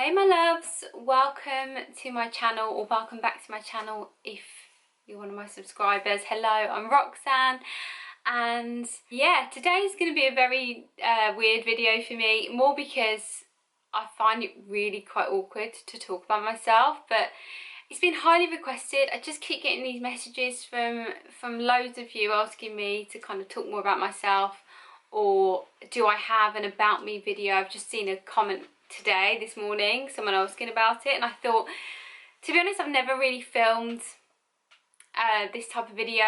Hey my loves, welcome to my channel, or welcome back to my channel if you're one of my subscribers. Hello, I'm Roxanne, and yeah, today's going to be a very weird video for me, more because I find it really quite awkward to talk about myself, but it's been highly requested. I just keep getting these messages from loads of you asking me to kind of talk more about myself, or do I have an about me video. I've just seen a comment today, this morning, someone asking about it, and I thought, to be honest, I've never really filmed this type of video.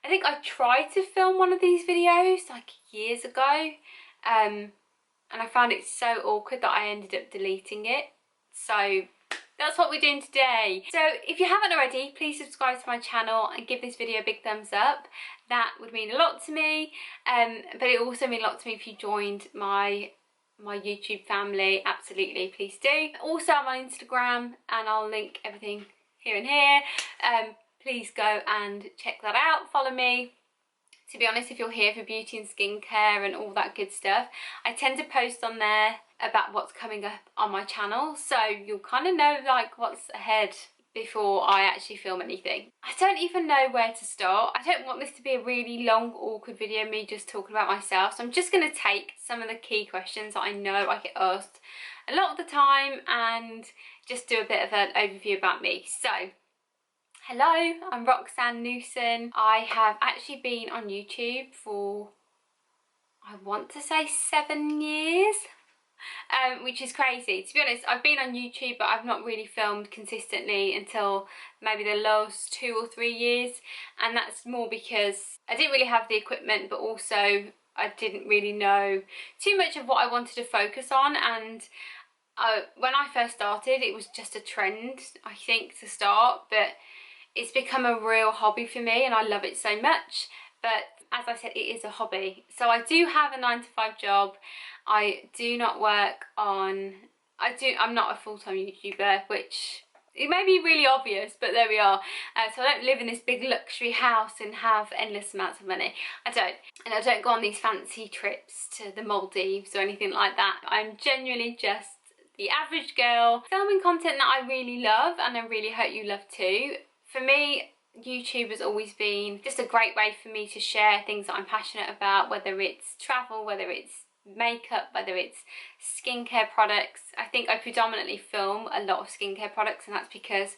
I think I tried to film one of these videos like years ago, and I found it so awkward that I ended up deleting it. So that's what we're doing today. So if you haven't already, please subscribe to my channel and give this video a big thumbs up. That would mean a lot to me, but it also mean a lot to me if you joined my YouTube family. Absolutely, please do. Also, I'm on Instagram and I'll link everything here and here. Please go and check that out, follow me. To be honest, if you're here for beauty and skincare and all that good stuff, I tend to post on there about what's coming up on my channel, so you'll kind of know like what's ahead before I actually film anything. I don't even know where to start. I don't want this to be a really long, awkward video, me just talking about myself. So I'm just going to take some of the key questions that I know I get asked a lot of the time and just do a bit of an overview about me. So, hello, I'm Roxanne Newson. I have actually been on YouTube for, I want to say 7 years. Which is crazy. To be honest, I've been on YouTube, but I've not really filmed consistently until maybe the last 2 or 3 years, and that's more because I didn't really have the equipment, but also I didn't really know too much of what I wanted to focus on. And when I first started, it was just a trend, I think, to start, but it's become a real hobby for me and I love it so much. But as I said, it is a hobby. So I do have a 9-to-5 job. I do not work on, I'm not a full-time YouTuber, which it may be really obvious, but there we are. So I don't live in this big luxury house and have endless amounts of money. I don't. And I don't go on these fancy trips to the Maldives or anything like that. I'm genuinely just the average girl filming content that I really love, and I really hope you love too. For me, YouTube has always been just a great way for me to share things that I'm passionate about, whether it's travel, whether it's makeup, whether it's skincare products. I think I predominantly film a lot of skincare products, and that's because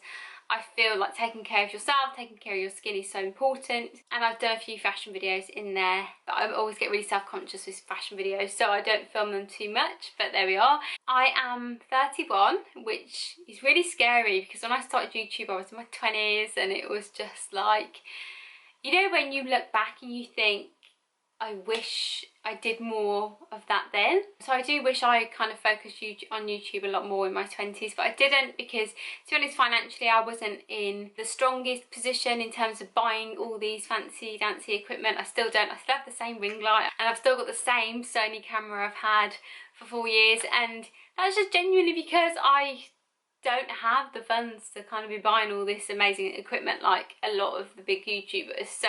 I feel like taking care of yourself, taking care of your skin is so important. And I've done a few fashion videos in there, but I always get really self-conscious with fashion videos, so I don't film them too much, but there we are. I am 31, which is really scary because when I started YouTube I was in my 20s, and it was just like, you know, when you look back and you think, I wish I did more of that then. So I do wish I kind of focused on YouTube a lot more in my 20s, but I didn't because, to be honest, financially I wasn't in the strongest position in terms of buying all these fancy dancy equipment. I still don't. I still have the same ring light, and I've still got the same Sony camera I've had for 4 years, and that's just genuinely because I don't have the funds to kind of be buying all this amazing equipment like a lot of the big YouTubers. So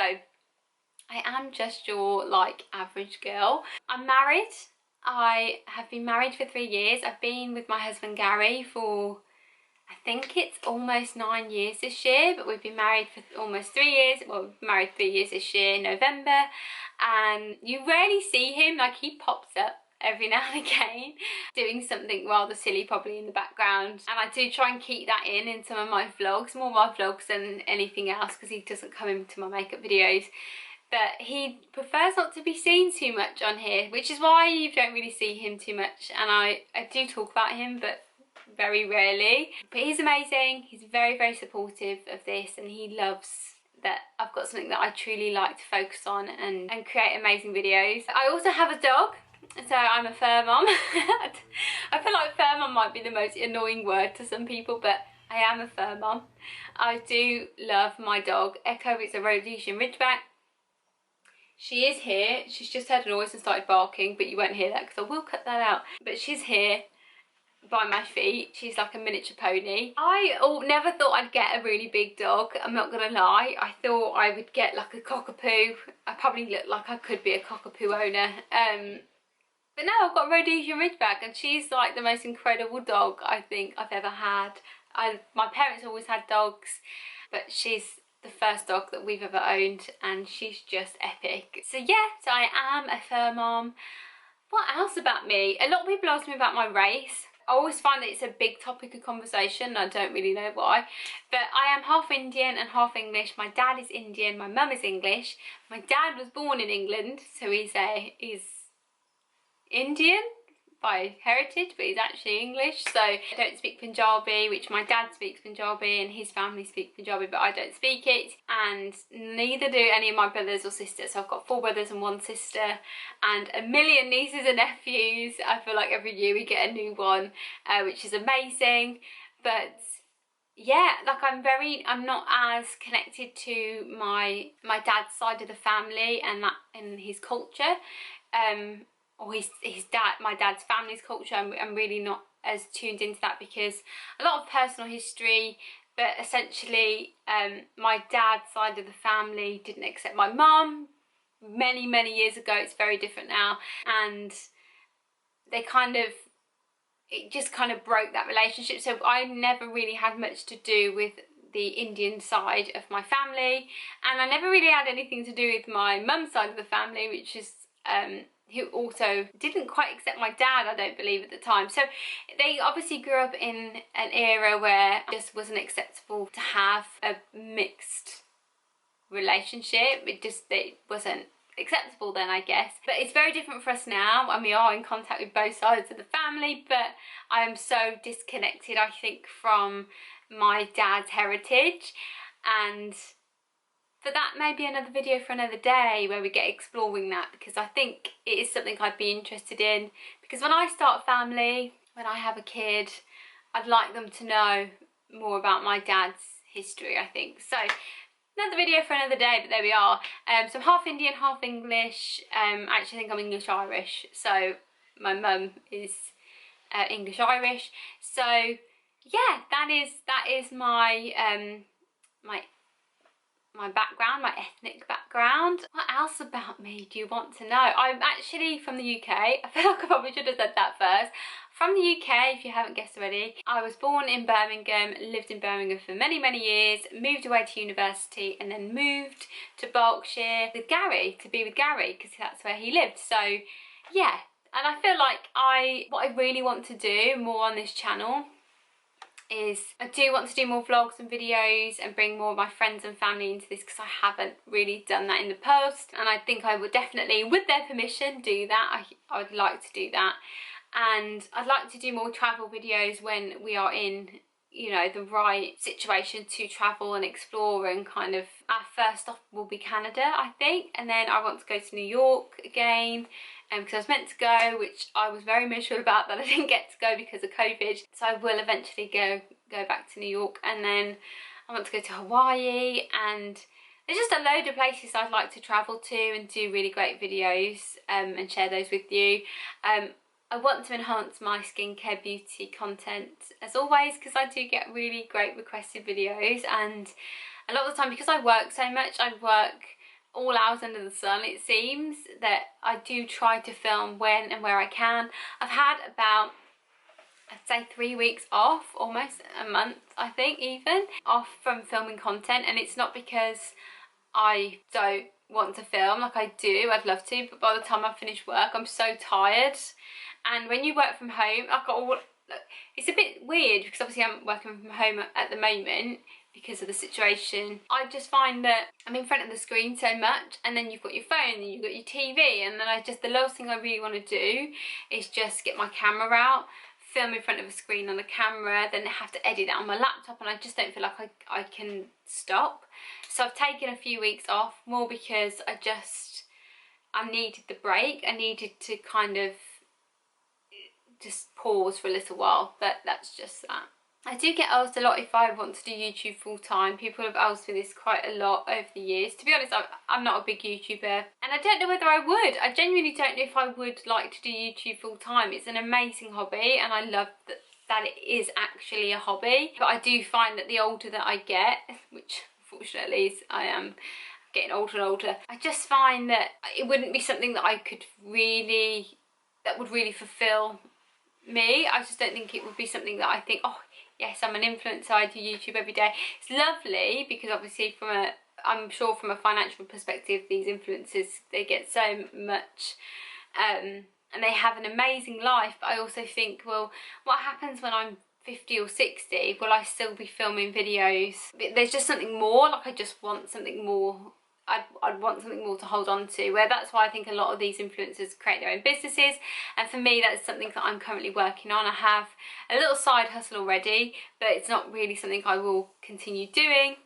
I am just your like average girl. I'm married. I have been married for 3 years. I've been with my husband Gary for, I think it's almost 9 years this year, but we've been married for almost 3 years. Well, we've been married 3 years this year in November, and you rarely see him. Like, he pops up every now and again doing something rather silly probably in the background, and I do try and keep that in some of my vlogs, more my vlogs than anything else, because he doesn't come into my makeup videos. But he prefers not to be seen too much on here, which is why you don't really see him too much. And I do talk about him, but very rarely. But he's amazing. He's very, very supportive of this, and he loves that I've got something that I truly like to focus on and create amazing videos. I also have a dog, so I'm a fur mom. I feel like fur mom might be the most annoying word to some people, but I am a fur mom. I do love my dog. Echo is a Rhodesian Ridgeback. She is here. She's just heard a noise and started barking, but you won't hear that because I will cut that out. But she's here by my feet. She's like a miniature pony. I never thought I'd get a really big dog, I'm not gonna lie. I thought I would get like a cockapoo. I probably look like I could be a cockapoo owner. But now I've got Rhodesian Ridgeback, and she's like the most incredible dog I think I've ever had. My parents always had dogs, but she's the first dog that we've ever owned, and she's just epic. So yeah, so I am a fur mom. What else about me? A lot of people ask me about my race. I always find that it's a big topic of conversation. I don't really know why, but I am half Indian and half English. My dad is Indian, my mum is English. My dad was born in England, so he's Indian by heritage, but he's actually English. So I don't speak Punjabi, which my dad speaks Punjabi and his family speak Punjabi, but I don't speak it, and neither do any of my brothers or sisters. So I've got 4 brothers and 1 sister, and a million nieces and nephews. I feel like every year we get a new one, which is amazing. But yeah, like I'm not as connected to my dad's side of the family and that in his culture, or my dad's family's culture. I'm really not as tuned into that, because a lot of personal history, but essentially my dad's side of the family didn't accept my mum many years ago. It's very different now, and it just kind of broke that relationship. So I never really had much to do with the Indian side of my family, and I never really had anything to do with my mum's side of the family, which is who also didn't quite accept my dad, I don't believe, at the time. So they obviously grew up in an era where it just wasn't acceptable to have a mixed relationship. It wasn't acceptable then, I guess. But it's very different for us now, and we are in contact with both sides of the family, but I am so disconnected, I think, from my dad's heritage. And but that may be another video for another day where we get exploring that, because I think it is something I'd be interested in. Because when I start a family, when I have a kid, I'd like them to know more about my dad's history, I think. So another video for another day, but there we are. So I'm half Indian, half English. I actually think I'm English-Irish. So my mum is English-Irish. So yeah, that is my my background, my ethnic background. What else about me do you want to know? I'm actually from the UK. I feel like I probably should have said that first. From the UK, if you haven't guessed already. I was born in Birmingham, lived in Birmingham for many years, moved away to university, and then moved to Berkshire with Gary, to be with Gary, because that's where he lived. So yeah, and I feel like what I really want to do more on this channel is I do want to do more vlogs and videos and bring more of my friends and family into this, because I haven't really done that in the past, and I think I would definitely, with their permission, do that. I would like to do that. And I'd like to do more travel videos when we are in, you know, the right situation to travel and explore, and kind of our first stop will be Canada, I think, and then I want to go to New York again, because I was meant to go, which I was very miserable about that I didn't get to go because of COVID. So I will eventually go back to New York, and then I want to go to Hawaii, and there's just a load of places I'd like to travel to and do really great videos and share those with you. I want to enhance my skincare beauty content as always, because I do get really great requested videos, and a lot of the time, because I work so much, I work all hours under the sun, it seems, that I do try to film when and where I can. I've had about, I'd say 3 weeks off, almost a month, I think, even off from filming content, and it's not because I don't want to film, like I do, I'd love to, but by the time I finish work I'm so tired. And when you work from home, it's a bit weird, because obviously I'm working from home at the moment because of the situation. I just find that I'm in front of the screen so much, and then you've got your phone and you've got your TV, and then the last thing I really want to do is just get my camera out, film in front of a screen on a camera, then have to edit that on my laptop, and I just don't feel like I can stop. So I've taken a few weeks off, more because I needed the break. I needed to kind of just pause for a little while, but that's just that. I do get asked a lot if I want to do YouTube full time. People have asked me this quite a lot over the years. To be honest, I'm not a big YouTuber, and I don't know whether I would. I genuinely don't know if I would like to do YouTube full time. It's an amazing hobby, and I love that it is actually a hobby. But I do find that the older that I get, which unfortunately is, I am getting older and older, I just find that it wouldn't be something that I could really that would really fulfill me. I just don't think it would be something that I think, oh yes, I'm an influencer, I do YouTube every day. It's lovely because obviously I'm sure from a financial perspective, these influencers, they get so much and they have an amazing life. But I also think, well, what happens when I'm 50 or 60? Will I still be filming videos? There's just something more, like I just want something more. I'd want something more to hold on to, where that's why I think a lot of these influencers create their own businesses, and for me that's something that I'm currently working on. I have a little side hustle already, but it's not really something I will continue doing.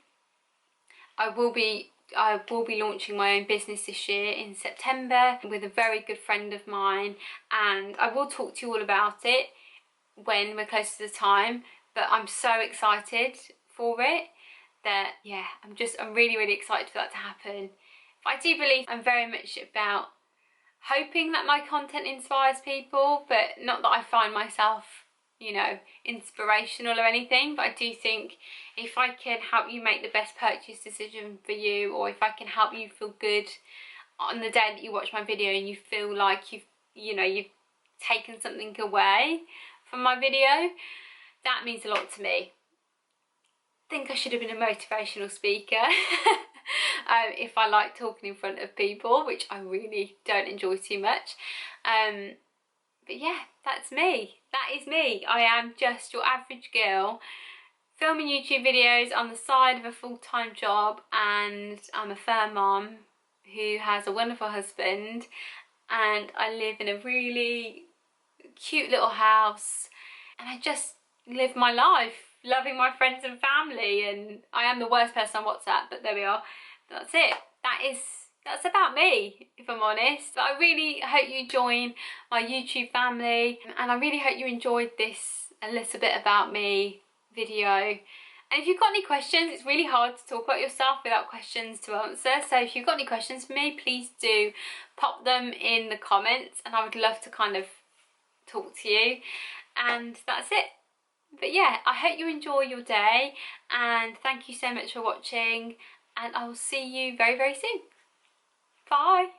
I will be launching my own business this year in September with a very good friend of mine, and I will talk to you all about it when we're close to the time. But I'm so excited for it that, yeah, I'm really excited for that to happen. I do believe I'm very much about hoping that my content inspires people, but not that I find myself, you know, inspirational or anything. But I do think if I can help you make the best purchase decision for you, or if I can help you feel good on the day that you watch my video and you feel like you've taken something away from my video, that means a lot to me. I think I should have been a motivational speaker if I like talking in front of people, which I really don't enjoy too much. But yeah, that's me. That is me. I am just your average girl filming YouTube videos on the side of a full-time job, and I'm a fur mom who has a wonderful husband, and I live in a really cute little house, and I just live my life loving my friends and family. And I am the worst person on WhatsApp, but there we are. That's it. That's about me, if I'm honest. But I really hope you join my YouTube family, and I really hope you enjoyed this a little bit about me video. And if you've got any questions, it's really hard to talk about yourself without questions to answer. So if you've got any questions for me, please do pop them in the comments, and I would love to kind of talk to you. And that's it. But yeah, I hope you enjoy your day, and thank you so much for watching, and I will see you very soon. Bye.